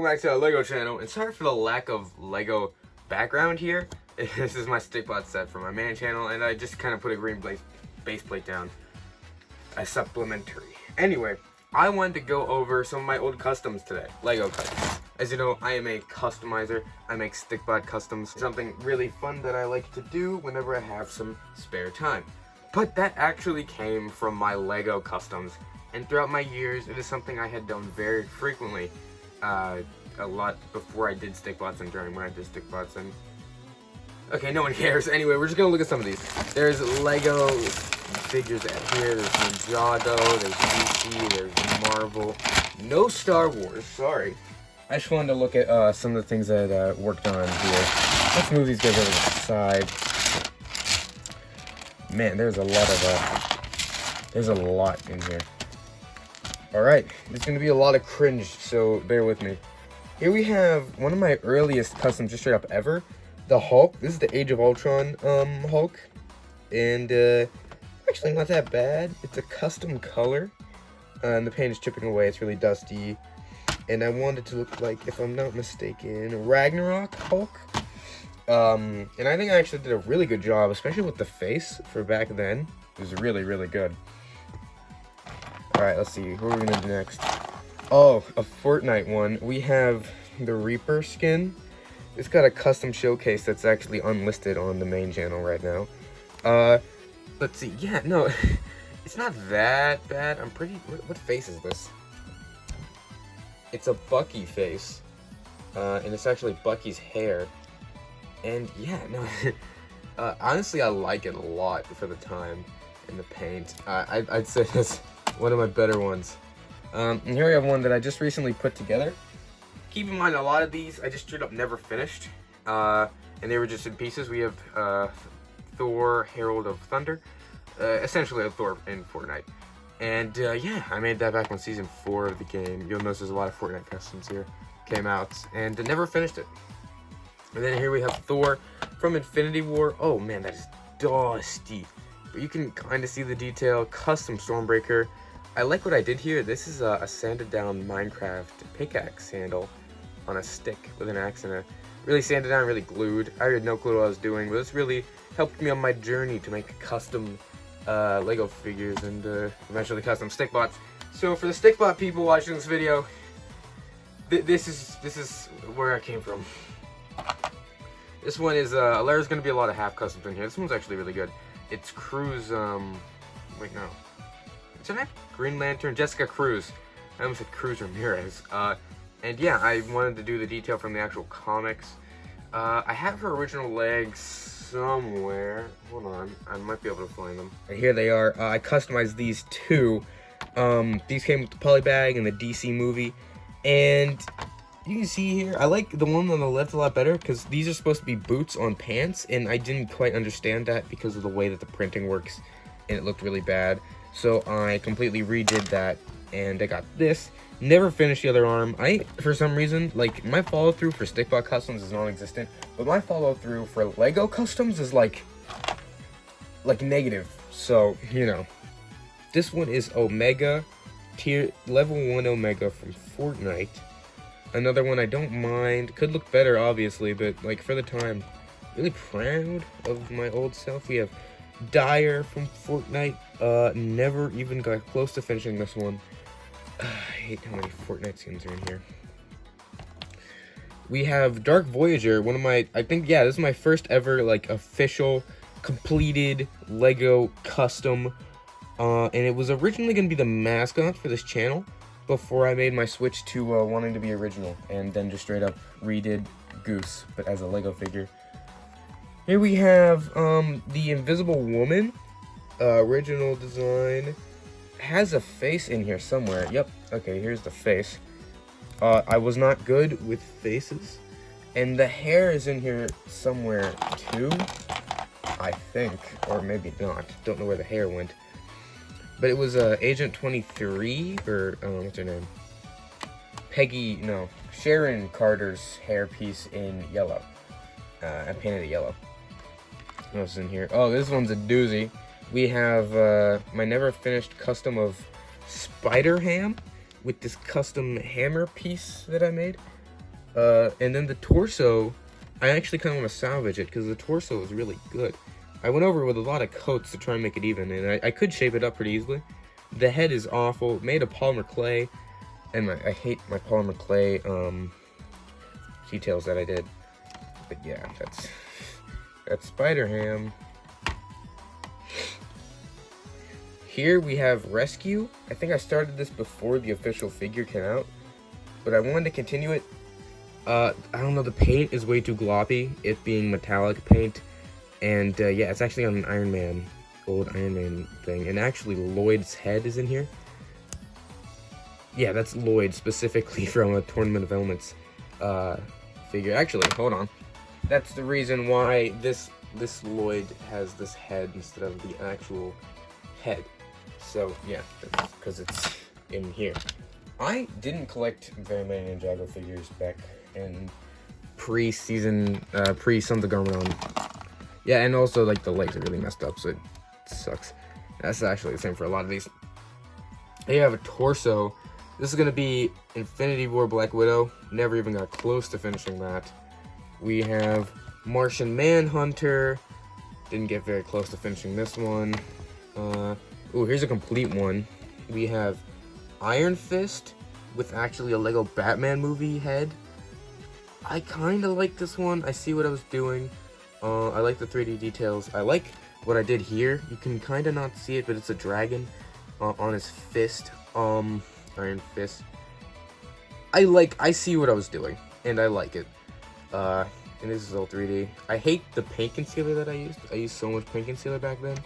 back to our Lego channel, and sorry for the lack of Lego background here. This is my stickbot set for my main channel, and I just kind of put a green base plate down as supplementary. Anyway, I wanted to go over some of my old customs today, Lego customs. As you know, I am a customizer. I make stickbot customs, something really fun that I like to do whenever I have some spare time. But that actually came from my Lego customs, and throughout my years, it is something I had done very frequently. A lot before I did stickbots and during when I did stickbots. And okay, no one cares. Anyway, we're just gonna look at some of these. There's Lego figures here. There's Ninjago. There's DC. There's Marvel. No Star Wars. Sorry. I just wanted to look at some of the things that I worked on here. Let's move these guys over to the side. Man, there's a lot in here. Alright, there's going to be a lot of cringe, so bear with me. Here we have one of my earliest customs, just straight up ever. The Hulk. This is the Age of Ultron Hulk. And actually not that bad. It's a custom color. And the paint is chipping away. It's really dusty. And I want it to look like, if I'm not mistaken, Ragnarok Hulk. And I think I actually did a really good job, especially with the face for back then. It was really, really good. Alright, let's see. What are we going to do next? Oh, a Fortnite one. We have the Reaper skin. It's got a custom showcase that's actually unlisted on the main channel right now. Let's see. Yeah, no. It's not that bad. I'm pretty... What face is this? It's a Bucky face. And it's actually Bucky's hair. And yeah, no. Honestly, I like it a lot for the time and the paint. I'd say this... one of my better ones. And here we have one that I just recently put together. Keep in mind, a lot of these I just straight up never finished. And they were just in pieces. We have Thor, Herald of Thunder. Essentially a Thor in Fortnite. And yeah, I made that back when Season 4 of the game. You'll notice there's a lot of Fortnite customs here. Came out. And never finished it. And then here we have Thor from Infinity War. Oh man, that is dusty. But you can kind of see the detail. Custom Stormbreaker. I like what I did here. This is a sanded down Minecraft pickaxe handle on a stick with an axe and a really sanded down, really glued. I had no clue what I was doing, but this really helped me on my journey to make custom Lego figures and eventually custom stickbots. So for the stickbot people watching this video, this is where I came from. This one is there's going to be a lot of half customs in here. This one's actually really good. It's Cruz. Wait, no. What's her name? Green Lantern, Jessica Cruz. I almost said Cruz Ramirez. And yeah, I wanted to do the detail from the actual comics. I have her original legs somewhere. Hold on, I might be able to find them. And here they are. I customized these two. These came with the polybag and the DC movie. And you can see here, I like the one on the left a lot better because these are supposed to be boots on pants, and I didn't quite understand that because of the way that the printing works, and it looked really bad. So I completely redid that, and I got this. Never finished the other arm. For some reason, like, my follow-through for stickbot customs is non-existent, but my follow-through for Lego customs is, like negative. So, you know. This one is Omega, tier level 1 Omega from Fortnite. Another one I don't mind. Could look better, obviously, but, like, for the time, really proud of my old self. We have Dyer from Fortnite. Never even got close to finishing this one. I hate how many Fortnite skins are in here. We have Dark Voyager, one of my, I think, yeah, this is my first ever, like, official, completed Lego custom. And it was originally going to be the mascot for this channel before I made my switch to wanting to be original, and then just straight up redid Goose, but as a Lego figure. Here we have the Invisible Woman, original design. Has a face in here somewhere. Yep, okay, here's the face. I was not good with faces. And the hair is in here somewhere too, I think, or maybe not. Don't know where the hair went. But it was Agent 23, or what's her name? Sharon Carter's hairpiece in yellow. I painted it yellow. What else is in here? Oh, this one's a doozy. We have my never finished custom of Spider-Ham with this custom hammer piece that I made. And then the torso, I actually kind of want to salvage it because the torso is really good. I went over with a lot of coats to try and make it even, and I could shape it up pretty easily. The head is awful, made of polymer clay, and I hate my polymer clay details that I did. But yeah, that's Spider-Ham. Here we have Rescue. I think I started this before the official figure came out, but I wanted to continue it. I don't know, the paint is way too gloppy, it being metallic paint, and yeah, it's actually on an Iron Man, old Iron Man thing, and actually Lloyd's head is in here. Yeah, that's Lloyd, specifically from a Tournament of Elements figure. Actually, hold on. That's the reason why this Lloyd has this head instead of the actual head. So yeah, because it's in here. I didn't collect very many Ninjago figures back in pre-Sons of the Garmadon. Yeah, and also like the legs are really messed up, so it sucks. That's actually the same for a lot of these. Here you have a torso. This is gonna be Infinity War Black Widow. Never even got close to finishing that. We have Martian Manhunter. Didn't get very close to finishing this one. Ooh, here's a complete one. We have Iron Fist with actually a Lego Batman movie head. I kind of like this one. I see what I was doing. I like the 3D details. I like what I did here. You can kind of not see it, but it's a dragon on his fist. Iron Fist. I see what I was doing, and I like it. And this is all 3D. I hate the paint concealer that I used. I used so much paint concealer back then.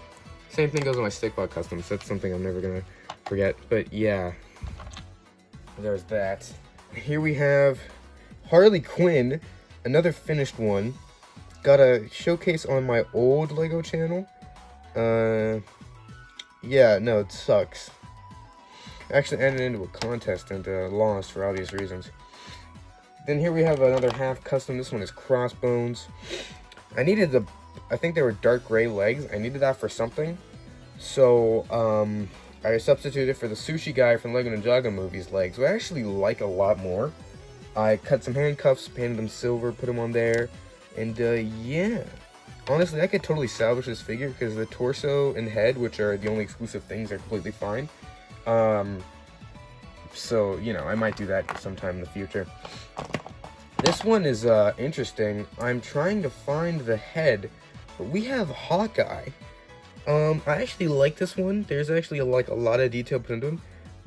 Same thing goes with my stickbot customs. That's something I'm never gonna forget. But yeah, there's that. Here we have Harley Quinn, another finished one. Got a showcase on my old Lego channel. Yeah, no, it sucks. Actually entered into a contest and lost for obvious reasons. Then here we have another half custom. This one is Crossbones. I needed I think they were dark gray legs. I needed that for something. So, I substituted for the sushi guy from Lego Ninjago movies legs, which I actually like a lot more. I cut some handcuffs, painted them silver, put them on there, and yeah. Honestly, I could totally salvage this figure because the torso and head, which are the only exclusive things, are completely fine. So, you know, I might do that sometime in the future. This one is interesting. I'm trying to find the head, but we have Hawkeye. I actually like this one. There's actually a lot of detail put into him,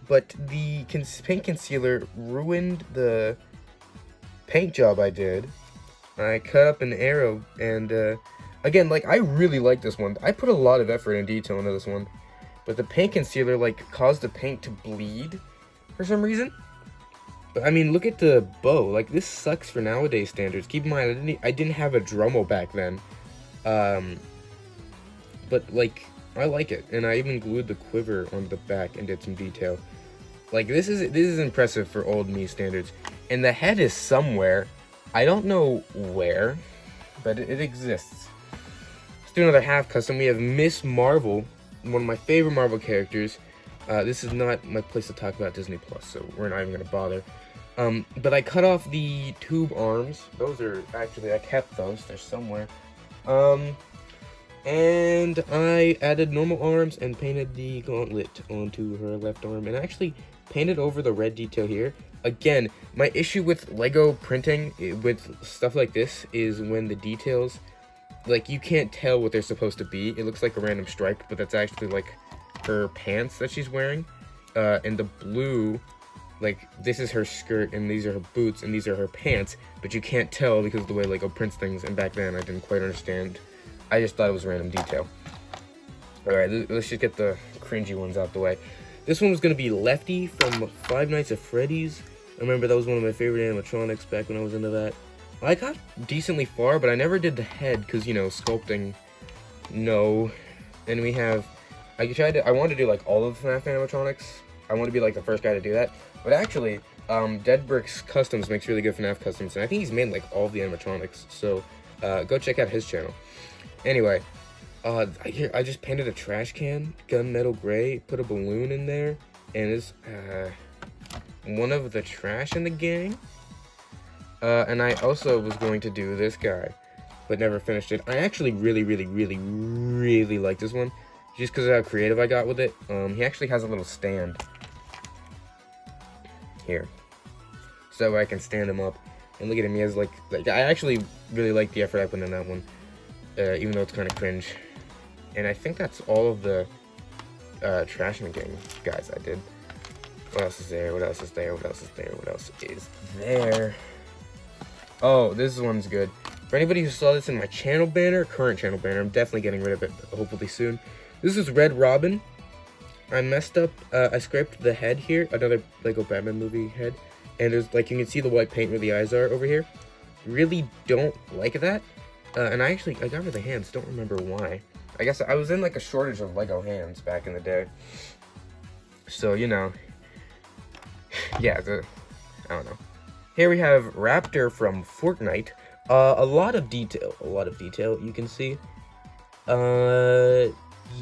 but the paint concealer ruined the paint job I did. I cut up an arrow, and again, like, I really like this one. I put a lot of effort and detail into this one, but the paint concealer caused the paint to bleed for some reason. But I mean, look at the bow. Like, this sucks for nowadays standards. Keep in mind, I didn't have a Dremel back then. But like, I like it, and I even glued the quiver on the back and did some detail. Like, this is impressive for old me standards. And the head is somewhere. I don't know where, but it exists. Let's do another half custom. We have Miss Marvel, one of my favorite Marvel characters. This is not my place to talk about Disney Plus, so we're not even gonna bother. But I cut off the tube arms. Those are actually, I kept those. They're somewhere. And I added normal arms and painted the gauntlet onto her left arm, and actually painted over the red detail here. Again, my issue with Lego printing with stuff like this is when the details, like, you can't tell what they're supposed to be. It looks like a random stripe, but that's actually like her pants that she's wearing. And the blue, like, this is her skirt, and these are her boots, and these are her pants, but you can't tell because of the way Lego prints things, and back then I didn't quite understand. I just thought it was random detail. Alright, let's just get the cringy ones out the way. This one was going to be Lefty from Five Nights at Freddy's. I remember that was one of my favorite animatronics back when I was into that. I got decently far, but I never did the head because, you know, sculpting, no. And we have, I wanted to do like all of the FNAF animatronics. I want to be like the first guy to do that. But actually, Dead Bricks Customs makes really good FNAF customs, and I think he's made like all of the animatronics. So go check out his channel. Anyway, here I just painted a trash can, gunmetal gray, put a balloon in there, and it's one of the trash in the gang. And I also was going to do this guy, but never finished it. I actually really like this one, just because of how creative I got with it. He actually has a little stand here, so that way I can stand him up. And look at him, he has like I actually really like the effort I put in that one, even though it's kind of cringe. And I think that's all of the trash making guys I did. What else is there? What else is there? What else is there? What else is there? Oh, this one's good. For anybody who saw this in my channel banner, current channel banner, I'm definitely getting rid of it, hopefully soon. This is Red Robin. I messed up, I scraped the head here, another Lego Batman movie head. And there's, like, you can see the white paint where the eyes are over here. Really don't like that. And I got rid of the hands, don't remember why. I guess I was in, like, a shortage of Lego hands back in the day. So, you know. Yeah, I don't know. Here we have Raptor from Fortnite. A lot of detail you can see.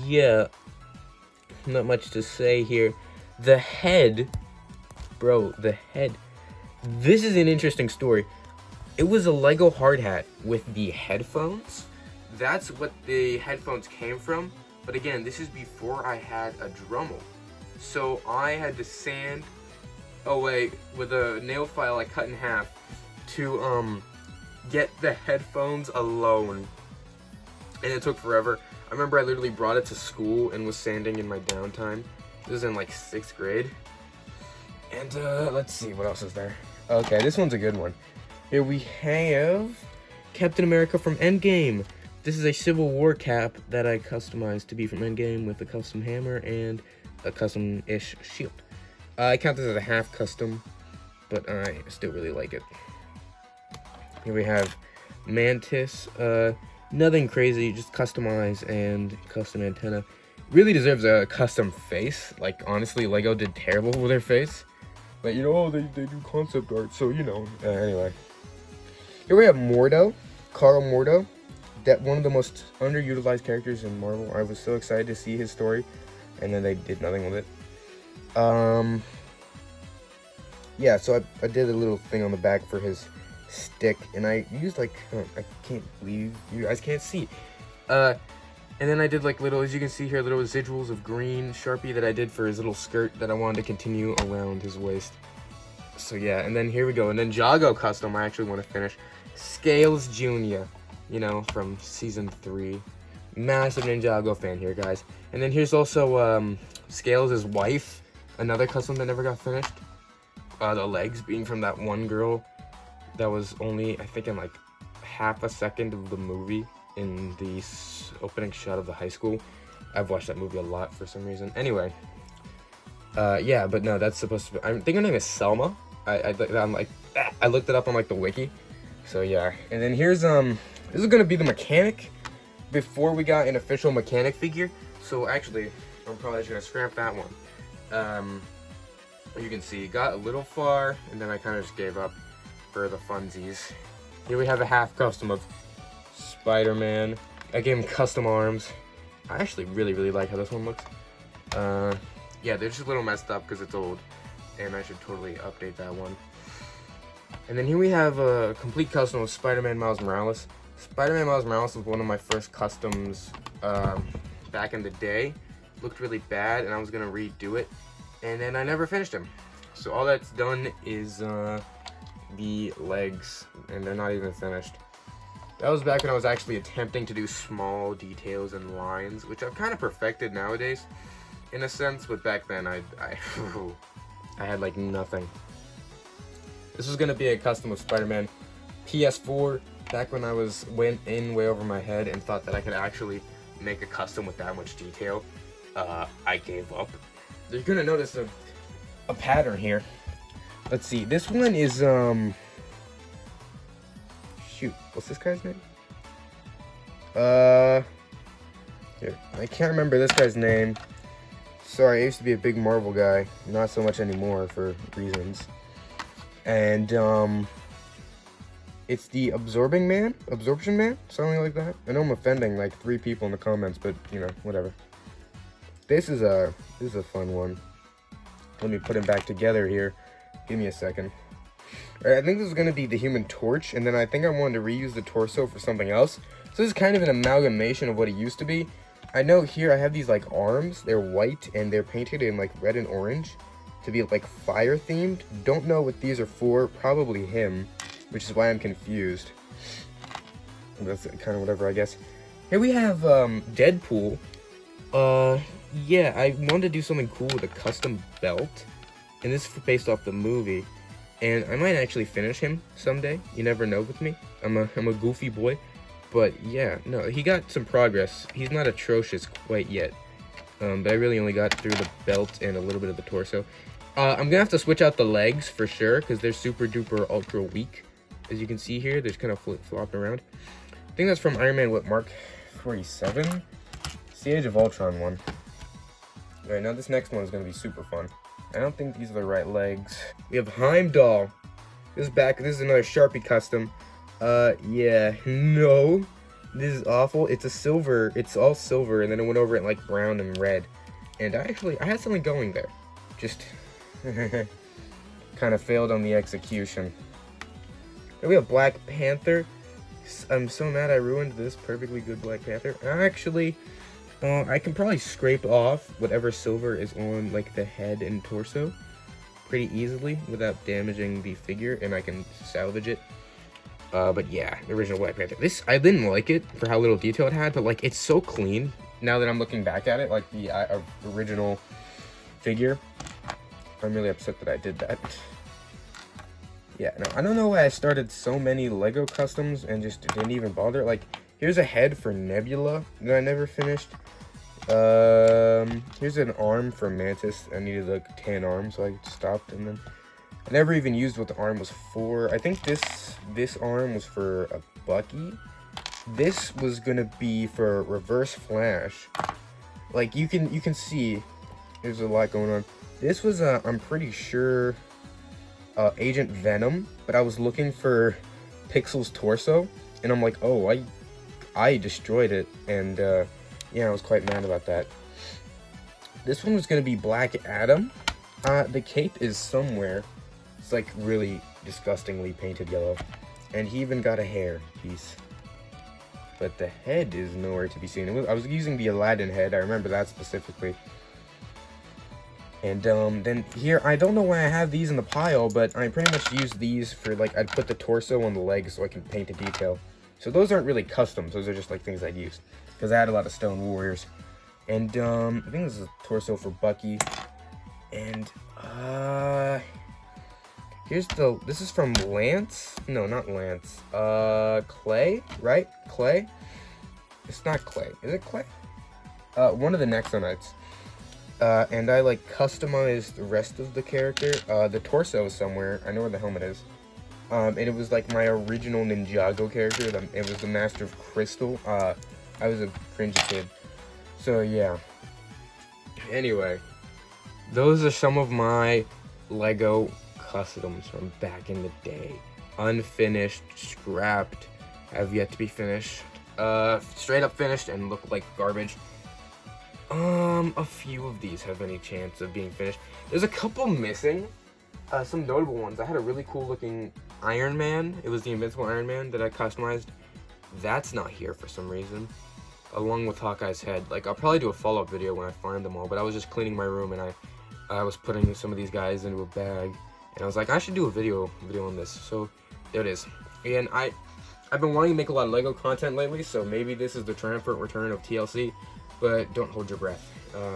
Yeah. Not much to say here. The head, bro, the head. This is an interesting story. It was a Lego hard hat with the headphones. That's what the headphones came from. But again, this is before I had a Dremel. So I had to sand away with a nail file I cut in half to get the headphones alone. And it took forever. I remember I literally brought it to school and was sanding in my downtime. This was in like 6th grade. And let's see, what else is there? Okay, this one's a good one. Here we have Captain America from Endgame. This is a Civil War cap that I customized to be from Endgame with a custom hammer and a custom-ish shield. I count this as a half custom, but I still really like it. Here we have Mantis. Nothing crazy, just customize and custom antenna. Really deserves a custom face. Like, honestly, Lego did terrible with their face. But, you know, they do concept art, so, you know. Anyway. Here we have Mordo. Carl Mordo. That one of the most underutilized characters in Marvel. I was so excited to see his story, and then they did nothing with it. Yeah, so I did a little thing on the back for his stick, and I used like, I can't believe you guys can't see. And then I did like little, as you can see here, little residuals of green Sharpie that I did for his little skirt that I wanted to continue around his waist. So yeah, and then here we go, a Ninjago custom I actually want to finish. Scales Jr., you know, from season 3. Massive Ninjago fan here, guys. And then here's also Scales' wife, another custom that never got finished. The legs being from that one girl that was only, I think, in like half a second of the movie in the opening shot of the high school. I've watched that movie a lot for some reason. Anyway, yeah, but no, that's supposed to be, I think her name is Selma. I'm like, I looked it up on like the wiki. So yeah, and then here's this is gonna be the mechanic before we got an official mechanic figure. So actually, I'm probably just gonna scrap that one. You can see, got a little far, and then I kind of just gave up for the funsies. Here we have a half custom of Spider-Man. I gave him custom arms. I actually really like how this one looks. Yeah, they're just a little messed up because it's old, and I should totally update that one. And then here we have a complete custom of Spider-Man Miles Morales. Spider-Man Miles Morales was one of my first customs back in the day. Looked really bad, and I was gonna redo it. And then I never finished him. So all that's done is the legs, and they're not even finished. That was back when I was actually attempting to do small details and lines, which I've kind of perfected nowadays, in a sense. But back then, I had like nothing. This was gonna be a custom of Spider-Man PS4. Back when I went in way over my head and thought that I could actually make a custom with that much detail, I gave up. You're gonna notice a pattern here. Let's see. This one is shoot, what's this guy's name? Here, I can't remember this guy's name. Sorry, I used to be a big Marvel guy. Not so much anymore for reasons. And it's the Absorption Man, something like that. I know I'm offending like 3 people in the comments, but you know, whatever. This is a fun one. Let me put him back together here. Give me a second. I think this is going to be the Human Torch, and then I think I wanted to reuse the torso for something else. So this is kind of an amalgamation of what it used to be. I know here I have these like arms. They're white and they're painted in like red and orange to be like fire themed. Don't know what these are for. Probably him, which is why I'm confused. That's kind of whatever, I guess. Here we have Deadpool. Yeah, I wanted to do something cool with a custom belt, and this is based off the movie. And I might actually finish him someday. You never know with me. I'm a goofy boy. But yeah, no, he got some progress. He's not atrocious quite yet. But I really only got through the belt and a little bit of the torso. I'm gonna have to switch out the legs for sure, because they're super duper ultra weak. As you can see here, they're just kind of flopping around. I think that's from Iron Man, what, Mark 47? It's the Age of Ultron one. Alright, now this next one is gonna be super fun. I don't think these are the right legs. We have Heimdall. This is another Sharpie custom. Yeah, no. This is awful. It's a silver, it's all silver, and then it went over it like brown and red. And I had something going there. Just kind of failed on the execution. Then we have Black Panther. I'm so mad I ruined this perfectly good Black Panther. Actually, I can probably scrape off whatever silver is on like the head and torso pretty easily without damaging the figure, and I can salvage it. But yeah, the original Black Panther. This, I didn't like it for how little detail it had, but like it's so clean now that I'm looking back at it, like the original figure. I'm really upset that I did that. Yeah, no, I don't know why I started so many Lego customs and just didn't even bother. Like, here's a head for Nebula that I never finished. Here's an arm for Mantis. I needed like 10 arms, so I stopped, and then I never even used what the arm was for. I think this arm was for a Bucky. This was gonna be for Reverse Flash. Like you can see, there's a lot going on. This was I'm pretty sure Agent Venom, but I was looking for Pixel's torso, and I'm like, oh, I destroyed it, and yeah, I was quite mad about that. This one was gonna be Black Adam. The cape is somewhere. It's like really disgustingly painted yellow, and he even got a hair piece. But the head is nowhere to be seen. I was using the Aladdin head. I remember that specifically. And then here, I don't know why I have these in the pile, but I pretty much use these for, like, I'd put the torso on the legs so I can paint the detail. So those aren't really customs, those are just, like, things I'd used. Because I had a lot of Stone Warriors. And, I think this is a torso for Bucky. And, this is from Lance? No, not Lance. Clay, right? Clay? It's not Clay. Is it Clay? One of the Nexonites. And I like customized the rest of the character. The torso is somewhere. I know where the helmet is. And it was like my original Ninjago character. It was the Master of Crystal. I was a cringy kid. So yeah. Anyway, those are some of my Lego customs from back in the day. Unfinished, scrapped, have yet to be finished. Straight up finished and look like garbage. A few of these have any chance of being finished. There's a couple missing. Some notable ones. I had a really cool looking Iron Man. It was the Invincible Iron Man that I customized. That's not here for some reason. Along with Hawkeye's head. Like, I'll probably do a follow-up video when I find them all, but I was just cleaning my room and I was putting some of these guys into a bag. And I was like, I should do a video on this. So, there it is. And I've been wanting to make a lot of Lego content lately, so maybe this is the triumphant return of TLC. But don't hold your breath.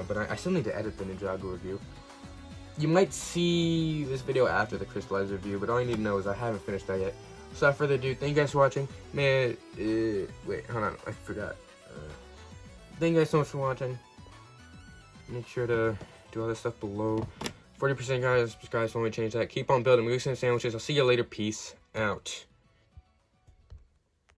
But I still need to edit the Ninjago review. You might see this video after the Crystallized review, but all you need to know is I haven't finished that yet. So without further ado, thank you guys for watching. Man, wait, hold on, I forgot. Thank you guys so much for watching. Make sure to do all this stuff below. 40% guys, want me to change that. Keep on building. We're going to sandwiches. I'll see you later. Peace out.